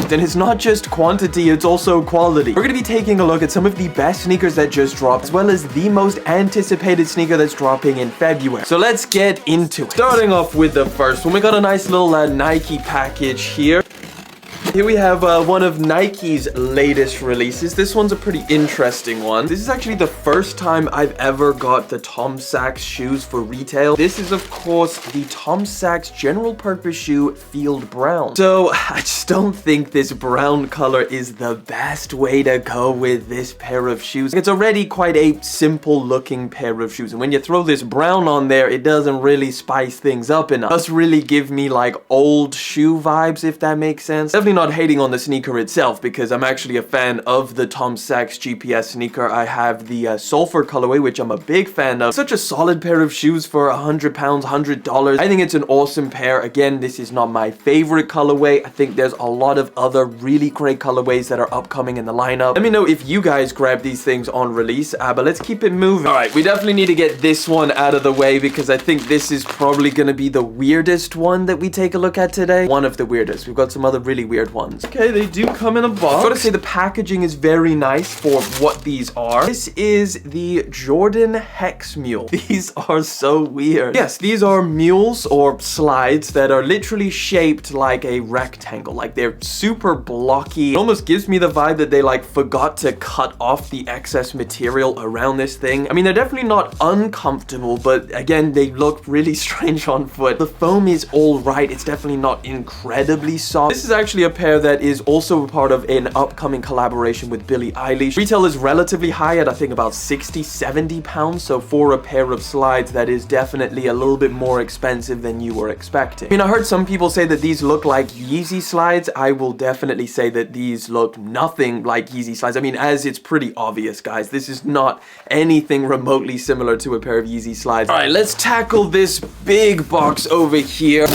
product, and it's not just quantity, it's also quality. We're gonna be taking a look at some of the best sneakers that just dropped, as well as the most anticipated sneaker that's dropping in February. So let's get into it. Starting off with the first one, we got a nice little Nike package here. Here we have one of Nike's latest releases. This one's a pretty interesting one. This is actually the first time I've ever got the Tom Sachs shoes for retail. This is, of course, the Tom Sachs general purpose shoe Field Brown. So I just don't think this brown color is the best way to go with this pair of shoes. It's already quite a simple looking pair of shoes, and when you throw this brown on there, it doesn't really spice things up enough. It does really give me like old shoe vibes, if that makes sense. Definitely not hating on the sneaker itself, because I'm actually a fan of the Tom Sachs GPS sneaker. I have the Sulfur colorway, which I'm a big fan of. Such a solid pair of shoes for £100, $100. I think it's an awesome pair. Again, this is not my favorite colorway. I think there's a lot of other really great colorways that are upcoming in the lineup. Let me know if you guys grab these things on release, but let's keep it moving. All right, we definitely need to get this one out of the way, because I think this is probably going to be the weirdest one that we take a look at today. One of the weirdest. We've got some other really weird ones. Okay, they do come in a box. Gotta say the packaging is very nice for what these are. This is the Jordan Hex Mule. These are so weird. Yes, these are mules or slides that are literally shaped like a rectangle. Like they're super blocky. It almost gives me the vibe that they like forgot to cut off the excess material around this thing. I mean, they're definitely not uncomfortable, but again, they look really strange on foot. The foam is all right. It's definitely not incredibly soft. This is actually a pair that is also a part of an upcoming collaboration with Billie Eilish. Retail is relatively high at I think about 60, 70 pounds. So for a pair of slides, that is definitely a little bit more expensive than you were expecting. I mean, I heard some people say that these look like Yeezy slides. I will definitely say that these look nothing like Yeezy slides. I mean, as it's pretty obvious, guys, this is not anything remotely similar to a pair of Yeezy slides. All right, let's tackle this big box over here.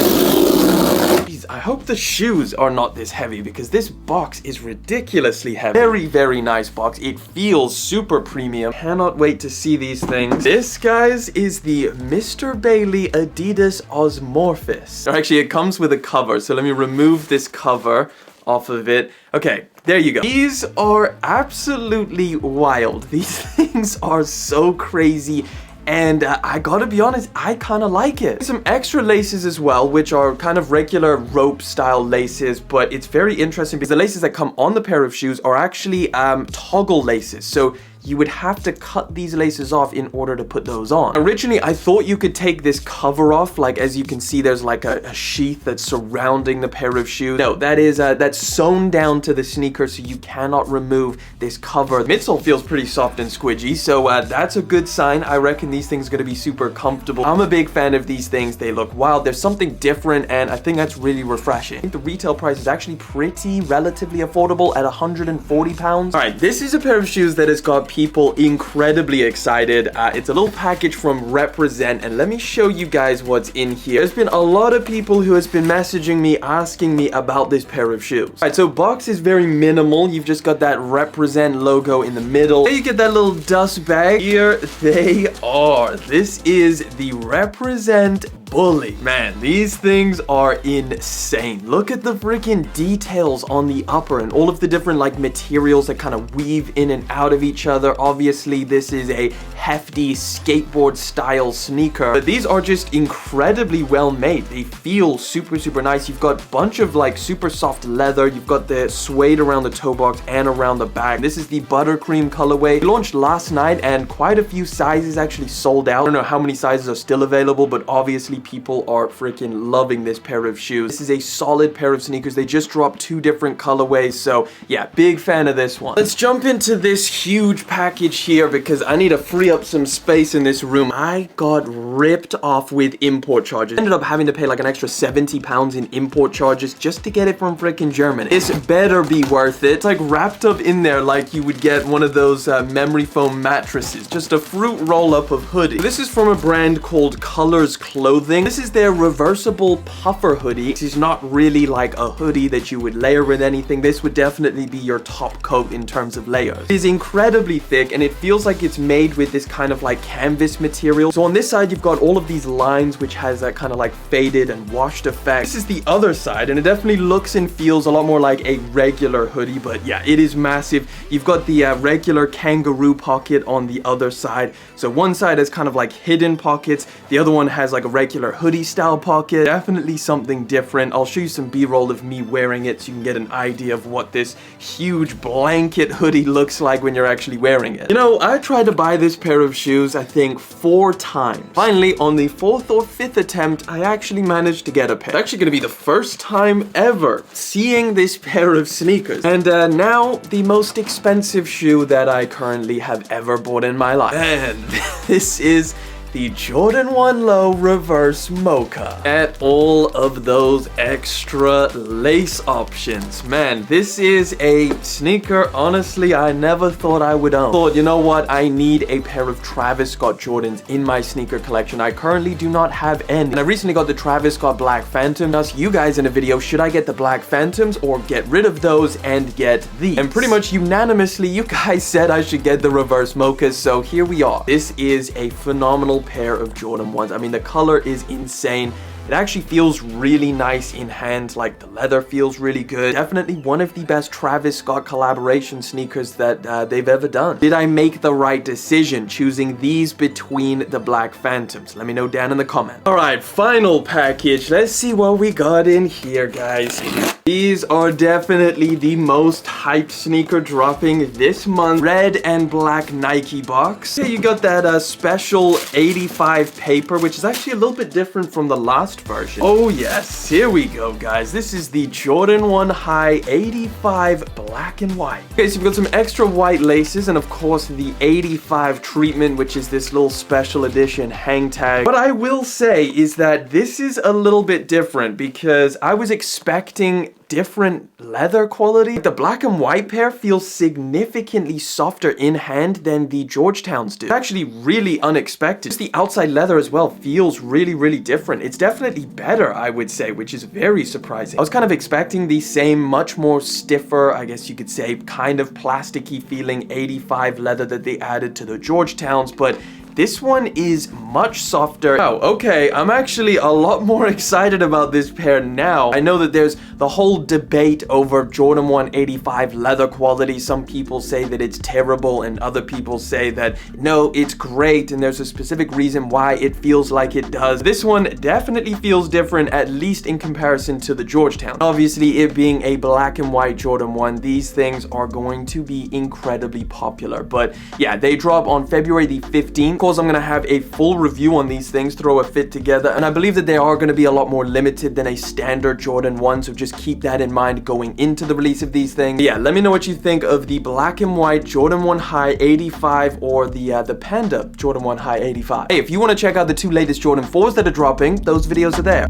I hope the shoes are not this heavy, because this box is ridiculously heavy. Very, very nice box. It feels super premium. Cannot wait to see these things. This, guys, is the Mr. Bailey Adidas Osmorphous. Actually, it comes with a cover, so let me remove this cover off of it. Okay, there you go. These are absolutely wild. These things are so crazy. And I gotta be honest, I kind of like it. Some extra laces as well, which are kind of regular rope style laces, but it's very interesting because the laces that come on the pair of shoes are actually toggle laces. So you would have to cut these laces off in order to put those on. Originally, I thought you could take this cover off. Like, as you can see, there's like a sheath that's surrounding the pair of shoes. No, that is, that's sewn down to the sneaker, so you cannot remove this cover. The midsole feels pretty soft and squidgy, so that's a good sign. I reckon these things are gonna be super comfortable. I'm a big fan of these things. They look wild. There's something different, and I think that's really refreshing. I think the retail price is actually pretty relatively affordable at £140. All right, this is a pair of shoes that has got people incredibly excited. It's a little package from Represent, and let me show you guys what's in here. There's been a lot of people who has been messaging me asking me about this pair of shoes. All right, so box is very minimal. You've just got that Represent logo in the middle. There you get that little dust bag. Here they are. This is the Represent Bully. Man, these things are insane. Look at the freaking details on the upper and all of the different like materials that kind of weave in and out of each other. Obviously, this is a hefty skateboard style sneaker, but these are just incredibly well made. They feel super, super nice. You've got a bunch of like super soft leather. You've got the suede around the toe box and around the back. This is the buttercream colorway. It launched last night and quite a few sizes actually sold out. I don't know how many sizes are still available, but obviously people are freaking loving this pair of shoes. This is a solid pair of sneakers. They just dropped 2 different colorways, so yeah, big fan of this one. Let's jump into this huge package here because I need to free up some space in this room. I got ripped off with import charges. Ended up having to pay like an extra £70 in import charges just to get it from freaking Germany. This better be worth it. It's like wrapped up in there like you would get one of those memory foam mattresses. Just a fruit roll-up of hoodie. This is from a brand called Colors Clothing. clothing. This is their reversible puffer hoodie. This is not really like a hoodie that you would layer with anything. This would definitely be your top coat in terms of layers. It is incredibly thick and it feels like it's made with this kind of like canvas material. So on this side, you've got all of these lines, which has that kind of like faded and washed effect. This is the other side, and it definitely looks and feels a lot more like a regular hoodie, but yeah, it is massive. You've got the regular kangaroo pocket on the other side. So one side has kind of like hidden pockets. The other one has like a regular hoodie style pocket. Definitely something different. I'll show you some B-roll of me wearing it so you can get an idea of what this huge blanket hoodie looks like when you're actually wearing it. You know, I tried to buy this pair of shoes, I think 4 times. Finally, on the 4th or 5th attempt, I actually managed to get a pair. It's actually gonna be the first time ever seeing this pair of sneakers. And now the most expensive shoe that I currently have ever bought in my life. And this is the Jordan 1 Low Reverse Mocha. At all of those extra lace options. Man, this is a sneaker, honestly, I never thought I would own. Thought, you know what, I need a pair of Travis Scott Jordans in my sneaker collection. I currently do not have any. And I recently got the Travis Scott Black Phantom. Asked you guys in a video, should I get the Black Phantoms or get rid of those and get these? And pretty much unanimously, you guys said I should get the Reverse Mochas, so here we are. This is a phenomenal pair of Jordan 1s. I mean, the color is insane. It actually feels really nice in hand, like the leather feels really good. Definitely one of the best Travis Scott collaboration sneakers that they've ever done. Did I make the right decision choosing these between the Black Phantoms? Let me know down in the comments. All right, final package. Let's see what we got in here, guys. These are definitely the most hyped sneaker dropping this month. Red and black Nike box. Here you got that special 85 paper, which is actually a little bit different from the last version. Oh yes, here we go, guys. This is the Jordan 1 High 85 black and white. Okay, so we've got some extra white laces and of course the 85 treatment, which is this little special edition hang tag. What I will say is that this is a little bit different because I was expecting different leather quality. The black and white pair feels significantly softer in hand than the Georgetowns do. It's actually really unexpected. Just the outside leather as well feels really different. It's definitely better, I would say, which is very surprising. I was kind of expecting the same, much more stiffer, I guess you could say, kind of plasticky feeling 85 leather that they added to the Georgetowns, but this one is much softer. Wow, okay, I'm actually a lot more excited about this pair now. I know that there's the whole debate over Jordan 1 85 leather quality. Some people say that it's terrible and other people say that no, it's great, and there's a specific reason why it feels like it does. This one definitely feels different, at least in comparison to the Georgetown. Obviously, it being a black and white Jordan 1, these things are going to be incredibly popular. But yeah, they drop on February the 15th. Of course, I'm gonna have a full review on these things, throw a fit together, and I believe that they are gonna be a lot more limited than a standard Jordan 1, so just keep that in mind going into the release of these things. But yeah, let me know what you think of the black and white Jordan 1 High 85 or the Panda Jordan 1 High 85. Hey, if you want to check out the 2 latest Jordan 4s that are dropping, those videos are there.